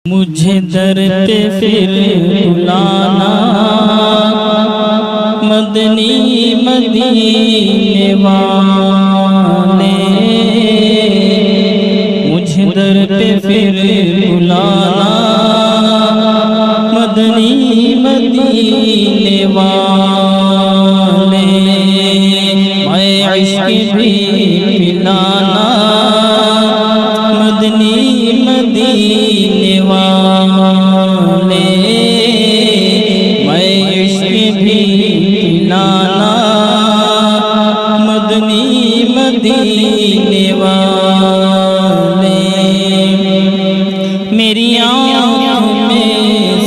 मुझे दर पे फिर बुलाना मदनी मदीने वाले, मुझे दर पे फिर बुलाना मदनी मदीने वाले, मैं इश्क भी पिलाना मदनी मदीने वाले, मैं इश्क भी पिलाना मदनी मदीने वाले। मेरी आँख में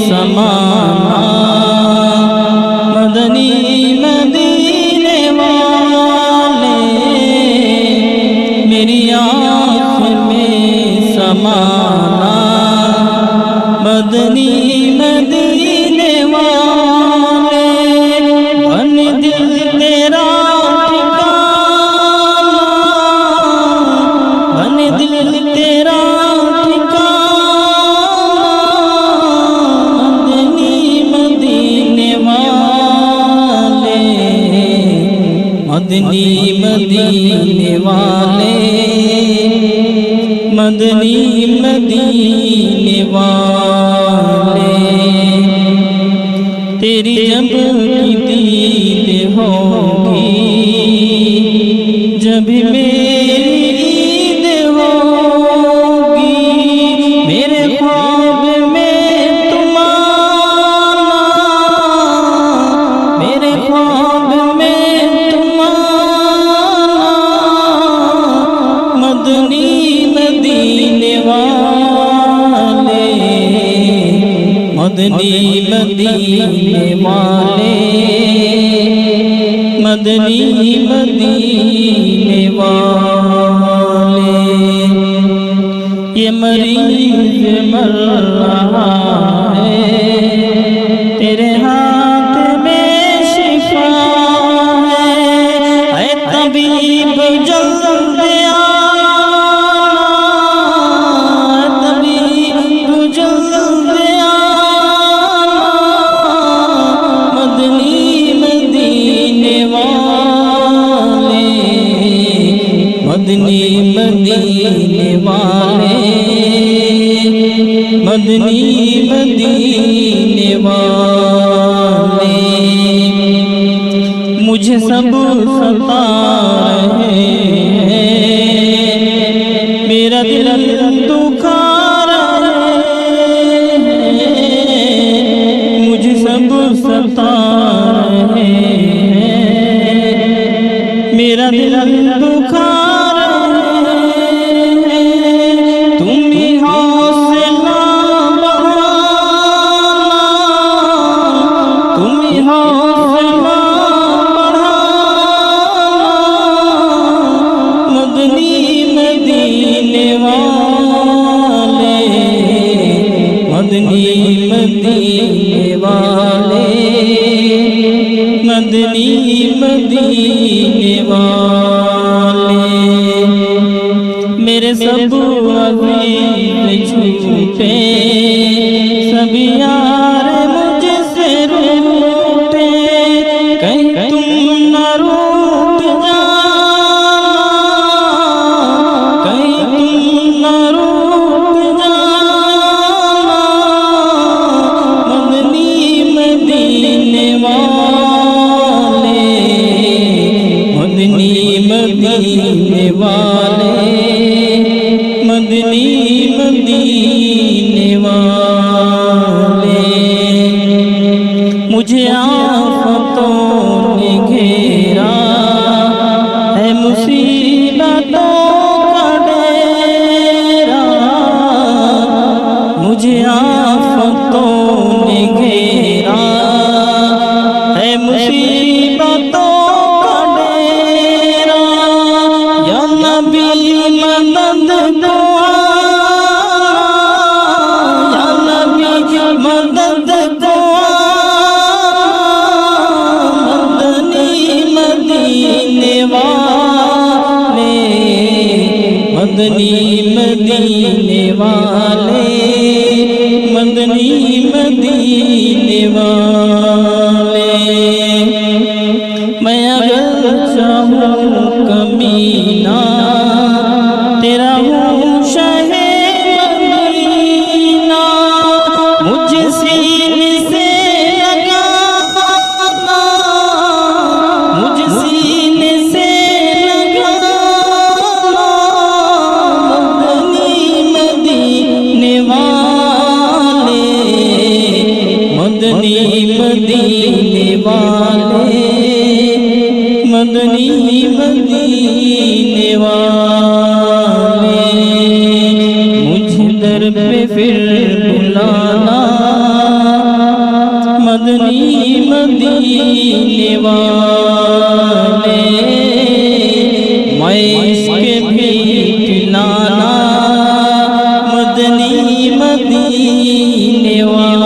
समाना मदनी मदीने वाले, मेरी आँख में समाना मदनी मदीने वाले, बन दिल तेरा ठिकाना, बन दिल तेरा ठिकाना मदनी मदीने वाले, मदनी मदीने वाले, मदनी मदीने वाले। तेरी जब की दीद होगी, जब मेरी ईद होगी, मेरे ख्वाब में तुम आना, मेरे ख्वाब में तुम आना मदनी मदीने वाले, मदनी मदीने वाले, मदनी मदीने वाले। ये मरीज मर रहा है, तेरे हाथ में शिफा है, ऐ तबीब जल्दी मदनी मदीने वाले, मदनी मदीने वाले। मुझे सब सता रहे हैं, मेरा दिल दुखा रहे हैं, मुझे सब सता रहे हैं, मेरा दिल दुखा मदनी मदीने वाले, मदनी मदीने वाले। मेरे सब अज़ीज़ छूटे, सभी यार मुझसे रूठे, कहीं तुम न रूठ जाना, कहीं तुम न रूठ जाना मदनी मदीने वाले, मदनी मदीने वाले, मदनी मदीने वाले। मुझे आफतों ने घेरा है, मुसीबतों का डेरा, मुझे आफतों ने घेरा है, मुसीबतों का डेरा, या नबी मदद दो, या नबी मदद दो, मदनी मदीने वाले, मदनी मदीने वाले, बुलाना मदनी मदीने वाले मैं इसके भी पिलाना मदनी मदीने वाले